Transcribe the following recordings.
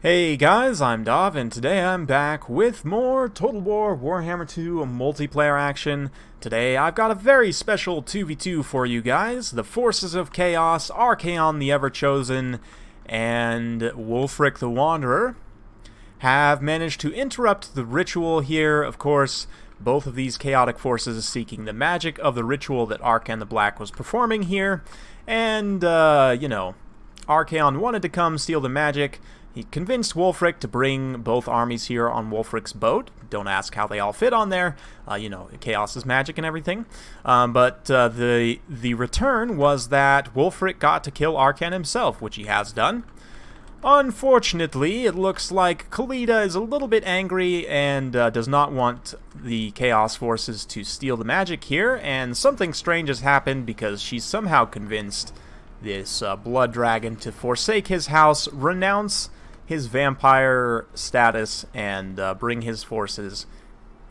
Hey guys, I'm Dov, and today I'm back with more Total War Warhammer 2 multiplayer action. Today I've got a very special 2v2 for you guys. The Forces of Chaos, Archaon the Ever-Chosen, and Wulfric the Wanderer have managed to interrupt the ritual here. Of course, both of these chaotic forces seeking the magic of the ritual that Archaon the Black was performing here. And, Archaon wanted to come steal the magic. He convinced Wulfric to bring both armies here on Wulfric's boat. Don't ask how they all fit on there. Chaos is magic and everything. But the return was that Wulfric got to kill Archaon himself, which he has done. Unfortunately, it looks like Khalida is a little bit angry and does not want the Chaos forces to steal the magic here. And something strange has happened because she's somehow convinced this blood dragon to forsake his house, renounce his vampire status, and bring his forces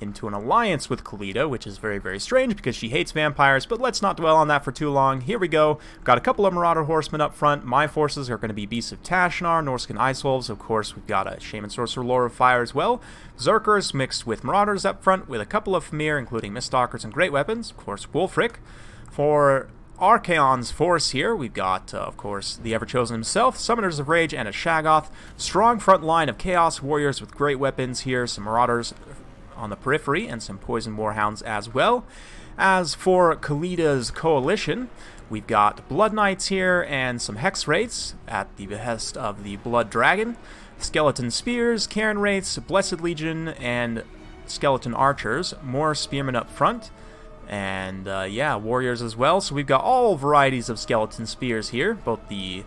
into an alliance with Khalida, which is very, very strange because she hates vampires, but let's not dwell on that for too long. Here we go. Got a couple of Marauder Horsemen up front. My forces are going to be Beasts of Tashnar, Norscan Ice Wolves. Of course, we've got a Shaman Sorcerer Lord of Fire as well. Berserkers mixed with Marauders up front with a couple of Famir, including Miststalkers and Great Weapons. Of course, Wulfric. For Archaon's force here, we've got, of course, the Ever-Chosen himself, Summoners of Rage, and a Shaggoth. Strong front line of Chaos Warriors with great weapons here, some Marauders on the periphery, and some Poison Warhounds as well. As for Khalida's coalition, we've got Blood Knights here, and some Hex Wraiths at the behest of the Blood Dragon, Skeleton Spears, Cairn Wraiths, Blessed Legion, and Skeleton Archers. More Spearmen up front. And, warriors as well. So we've got all varieties of skeleton spears here, both the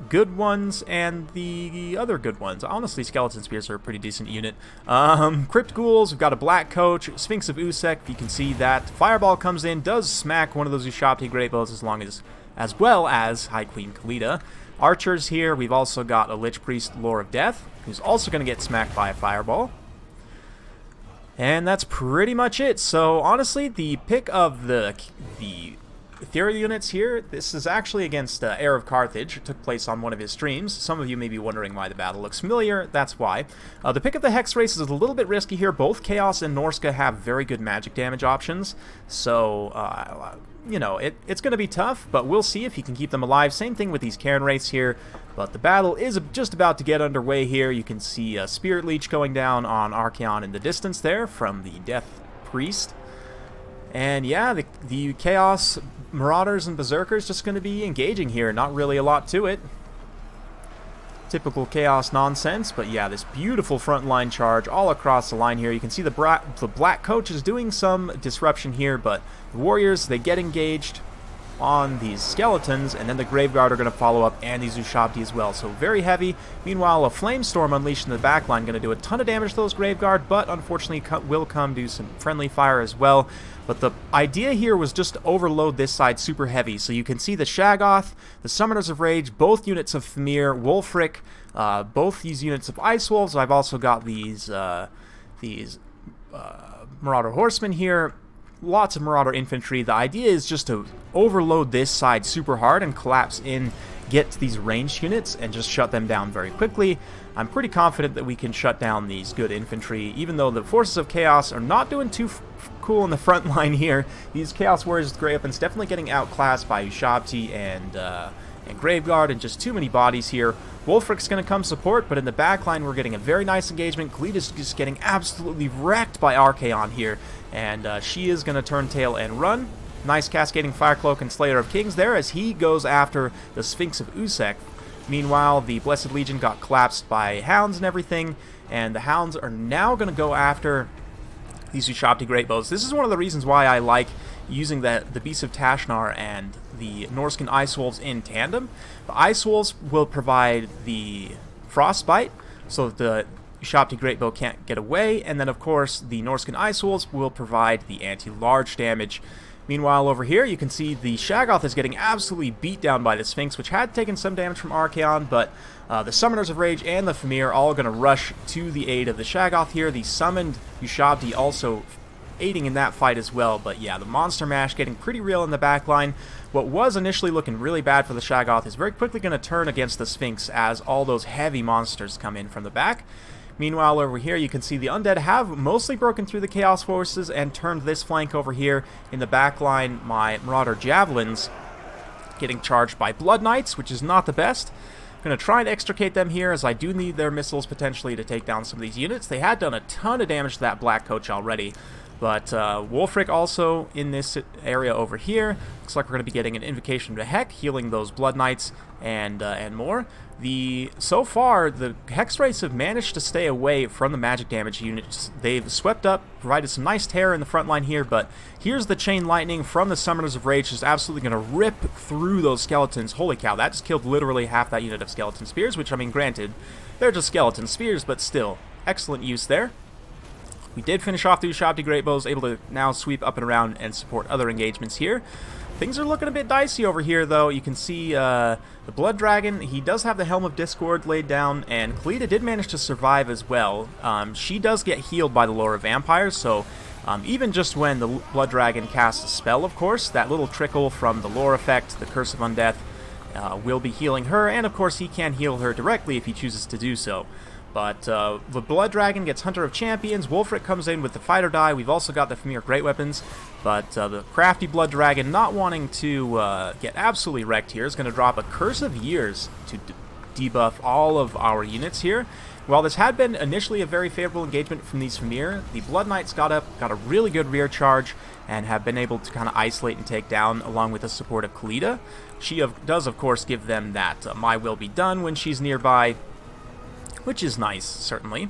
good ones and the other good ones. Honestly, skeleton spears are a pretty decent unit. Crypt ghouls, we've got a black coach, Sphinx of Usek. You can see that Fireball comes in, does smack one of those Ushabti Greatbows as well as High Queen Khalida. Archers here, we've also got a Lich Priest, Lore of Death, who's also going to get smacked by a Fireball. And that's pretty much it. So honestly, the pick of the ethereal units here, this is actually against Heir of Carthage. It took place on one of his streams. Some of you may be wondering why the battle looks familiar. That's why. The pick of the Hex Race is a little bit risky here. Both Chaos and Norska have very good magic damage options. So, it's going to be tough, but we'll see if he can keep them alive. Same thing with these Cairn Wraiths here. But the battle is just about to get underway here. You can see a Spirit Leech going down on Archaon in the distance there from the Death Priest. And yeah, the Chaos Marauders and Berserkers just going to be engaging here. Not really a lot to it. Typical Chaos nonsense, but yeah, this beautiful front line charge all across the line here. You can see the Black Coach is doing some disruption here, but the Warriors, they get engaged on these skeletons, and then the Graveguard are going to follow up, and these Ushabti as well. So very heavy. Meanwhile, a Flamestorm unleashed in the back line going to do a ton of damage to those Graveguard, but unfortunately will come do some friendly fire as well. But the idea here was just to overload this side super heavy. So you can see the Shaggoth, the Summoners of Rage, both units of Famir, Wulfric, both these units of Ice Wolves. I've also got these Marauder Horsemen here. Lots of Marauder Infantry. The idea is just to overload this side super hard and collapse in, get to these ranged units, and just shut them down very quickly. I'm pretty confident that we can shut down these good infantry, even though the Forces of Chaos are not doing too cool in the front line here. These Chaos Warriors with Great Weapons definitely getting outclassed by Ushabti and Graveguard, and just too many bodies here. Wulfric's going to come support, but in the back line we're getting a very nice engagement. Khalida's just getting absolutely wrecked by Archaon here, and she is going to turn tail and run. Nice Cascading Firecloak and Slayer of Kings there as he goes after the Sphinx of Usek. Meanwhile, the Blessed Legion got collapsed by Hounds and everything, and the Hounds are now going to go after these Ushabti Greatbows. This is one of the reasons why I like using the Beasts of Tashnar and the Norscan Ice Wolves in tandem. The Ice Wolves will provide the Frostbite, so that the Ushabti Greatbow can't get away, and then of course the Norscan Ice Wolves will provide the anti-large damage. Meanwhile, over here, you can see the Shaggoth is getting absolutely beat down by the Sphinx, which had taken some damage from Archaon, but the Summoners of Rage and the Famir are all going to rush to the aid of the Shaggoth here. The summoned Ushabti also aiding in that fight as well. But yeah, the Monster Mash getting pretty real in the back line. What was initially looking really bad for the Shaggoth is very quickly going to turn against the Sphinx as all those heavy monsters come in from the back. Meanwhile, over here, you can see the Undead have mostly broken through the Chaos Forces and turned this flank over here in the back line. My Marauder Javelins getting charged by Blood Knights, which is not the best. I'm going to try and extricate them here, as I do need their missiles potentially to take down some of these units. They had done a ton of damage to that Black Coach already. But Wulfric also in this area over here. Looks like we're going to be getting an Invocation to Heck, healing those Blood Knights and more. So far, the Hex Wraiths have managed to stay away from the magic damage units. They've swept up, provided some nice terror in the front line here, but here's the Chain Lightning from the Summoners of Rage, just absolutely going to rip through those skeletons. Holy cow, that just killed literally half that unit of Skeleton Spears, which, I mean, granted, they're just Skeleton Spears, but still, excellent use there. We did finish off the Ushabti Great Bows, able to now sweep up and around and support other engagements here. Things are looking a bit dicey over here, though. You can see the Blood Dragon, he does have the Helm of Discord laid down, and Kalita did manage to survive as well. She does get healed by the Lore of Vampires, so even just when the Blood Dragon casts a spell, of course, that little trickle from the Lore effect, the Curse of Undeath, will be healing her, and of course he can heal her directly if he chooses to do so. But the Blood Dragon gets Hunter of Champions. Wulfric comes in with the Fight or Die. We've also got the Famir Great Weapons. But the crafty Blood Dragon, not wanting to get absolutely wrecked here, is going to drop a Curse of Years to debuff all of our units here. While this had been initially a very favorable engagement from these Famir, the Blood Knights got a really good rear charge and have been able to kind of isolate and take down, along with the support of Kalita. She does, of course, give them that My Will Be Done when she's nearby, which is nice, certainly.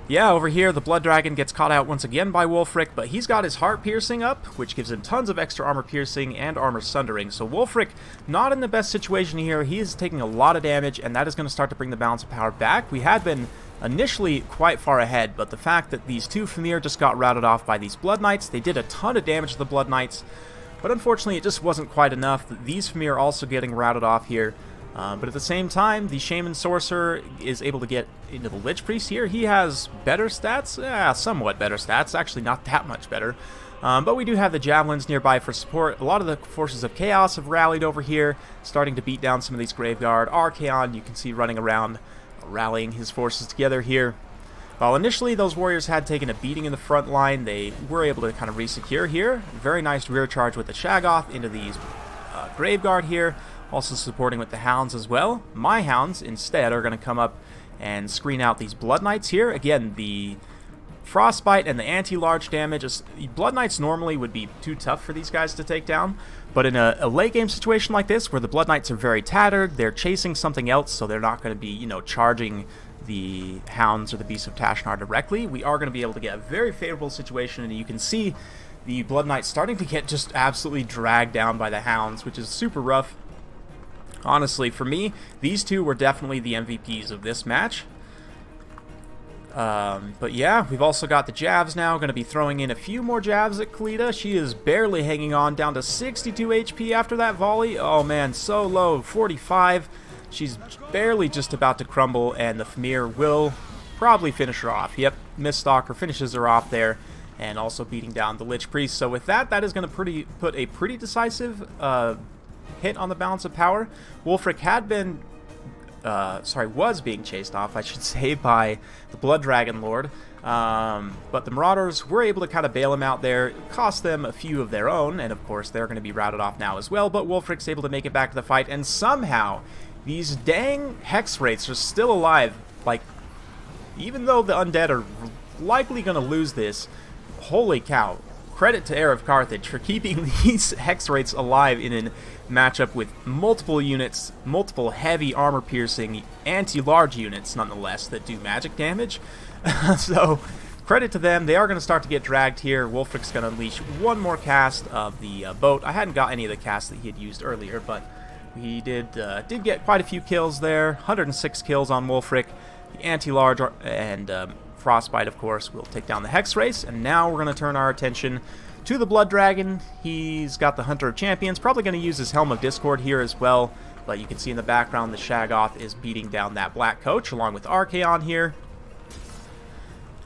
Yeah, over here, the Blood Dragon gets caught out once again by Wulfric, but he's got his Heart Piercing up, which gives him tons of extra Armor Piercing and Armor Sundering. So Wulfric, not in the best situation here. He is taking a lot of damage, and that is going to start to bring the balance of power back. We had been initially quite far ahead, but the fact that these two Famir just got routed off by these Blood Knights, they did a ton of damage to the Blood Knights, but unfortunately it just wasn't quite enough. These Famir also getting routed off here. But at the same time, the Shaman Sorcerer is able to get into the Lich Priest here. He has better stats, somewhat better stats, actually not that much better. But we do have the Javelins nearby for support. A lot of the Forces of Chaos have rallied over here, starting to beat down some of these Graveguard. Archaon, you can see running around, rallying his forces together here. While initially those warriors had taken a beating in the front line, they were able to kind of re-secure here. Very nice rear charge with the Shaggoth into these Graveguard here. Also supporting with the Hounds as well. My Hounds, instead, are going to come up and screen out these Blood Knights here. Again, the Frostbite and the anti-large damage. Blood Knights normally would be too tough for these guys to take down, but in a late game situation like this, where the Blood Knights are very tattered, they're chasing something else, so they're not going to be, you know, charging the Hounds or the Beasts of Tashnar directly, we are going to be able to get a very favorable situation, and you can see the Blood Knights starting to get just absolutely dragged down by the Hounds, which is super rough. Honestly, for me, these two were definitely the MVPs of this match. But yeah, we've also got the Javs now. Going to be throwing in a few more Javs at Kalita. She is barely hanging on, down to 62 HP after that volley. Oh man, so low, 45. She's barely just about to crumble, and the Famir will probably finish her off. Yep, Miststalker finishes her off there, and also beating down the Lich Priest. So with that, that is going to put a pretty decisive hit on the balance of power. Wulfric had been, was being chased off, I should say, by the Blood Dragon Lord. But the Marauders were able to kind of bail him out there. It cost them a few of their own, and of course they're going to be routed off now as well. But Wulfric's able to make it back to the fight, and somehow these dang Hex Wraiths are still alive. Like, even though the Undead are likely going to lose this, holy cow. Credit to Heir of Carthage for keeping these Hex Wraiths alive in a matchup with multiple units, multiple heavy armor-piercing, anti-large units, nonetheless, that do magic damage. So, credit to them. They are going to start to get dragged here. Wulfric's going to unleash one more cast of the boat. I hadn't got any of the casts that he had used earlier, but he did get quite a few kills there. 106 kills on Wulfric. The anti-large and Frostbite, of course, will take down the Hex Race, and now we're going to turn our attention to the Blood Dragon. He's got the Hunter of Champions, probably going to use his Helm of Discord here as well, but you can see in the background the Shaggoth is beating down that Black Coach along with Archaon here.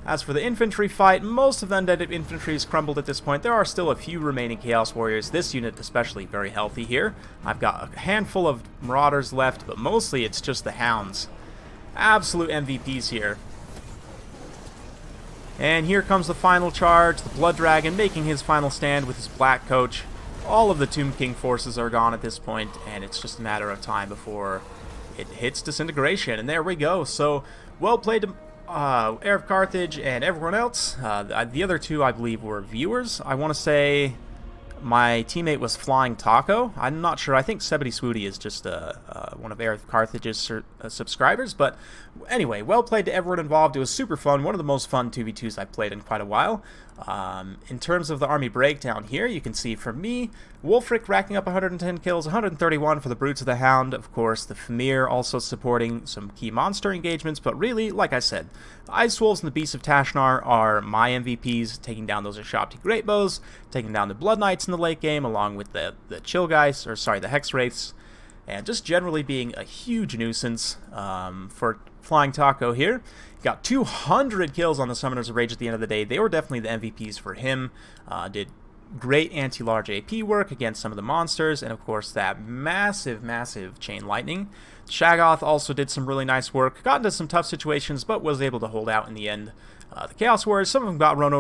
As for the infantry fight, most of the undead infantry has crumbled at this point. There are still a few remaining Chaos Warriors. This unit especially very healthy here. I've got a handful of Marauders left, but mostly it's just the Hounds. Absolute MVPs here. And here comes the final charge, the Blood Dragon making his final stand with his Black Coach. All of the Tomb King forces are gone at this point, and it's just a matter of time before it hits disintegration. And there we go. So, well played to Heir of Carthage and everyone else. The other two, I believe, were viewers. I want to say my teammate was Flying Taco. I'm not sure. I think Sebedy Swoody is just one of Heir of Carthage's subscribers. But anyway, well played to everyone involved. It was super fun. One of the most fun 2v2s I've played in quite a while. In terms of the army breakdown here, you can see for me, Wulfric racking up 110 kills, 131 for the Brutes of the Hound. Of course, the Famir also supporting some key monster engagements, but really, like I said, the Ice Wolves and the Beasts of Tashnar are my MVPs, taking down those Ashopti Greatbows, taking down the Blood Knights in the late game, along with the Chill Guys, or sorry, the Hex Wraiths, and just generally being a huge nuisance for Flying Taco here. Got 200 kills on the Summoners of Rage at the end of the day. They were definitely the MVPs for him. Did great anti-large AP work against some of the monsters, and of course that massive Chain Lightning. Shaggoth also did some really nice work. Got into some tough situations, but was able to hold out in the end. The Chaos Warriors, some of them got run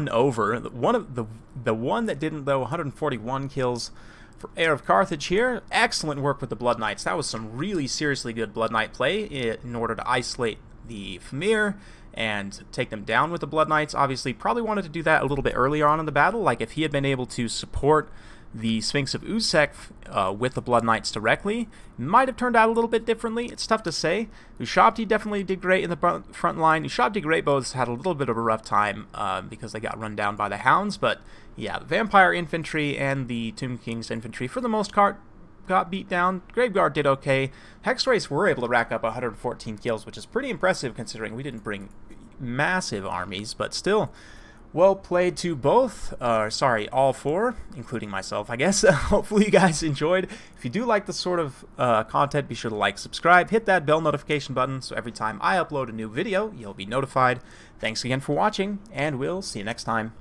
over. The one that didn't, though, 141 kills. For Heir of Carthage here, excellent work with the Blood Knights. That was some really seriously good Blood Knight play in order to isolate the Famir and take them down with the Blood Knights. Obviously, probably wanted to do that a little bit earlier on in the battle. Like, if he had been able to support the Sphinx of Uzek with the Blood Knights directly, might have turned out a little bit differently. It's tough to say. Ushabti definitely did great in the front line. Ushabti Greatbows had a little bit of a rough time because they got run down by the Hounds, but yeah, the Vampire Infantry and the Tomb King's Infantry, for the most part, got beat down. Graveguard did okay. Hex Wraiths were able to rack up 114 kills, which is pretty impressive considering we didn't bring massive armies, but still, well played to both, sorry, all four, including myself, I guess. Hopefully you guys enjoyed. If you do like this sort of content, be sure to like, subscribe, hit that bell notification button so every time I upload a new video, you'll be notified. Thanks again for watching, and we'll see you next time.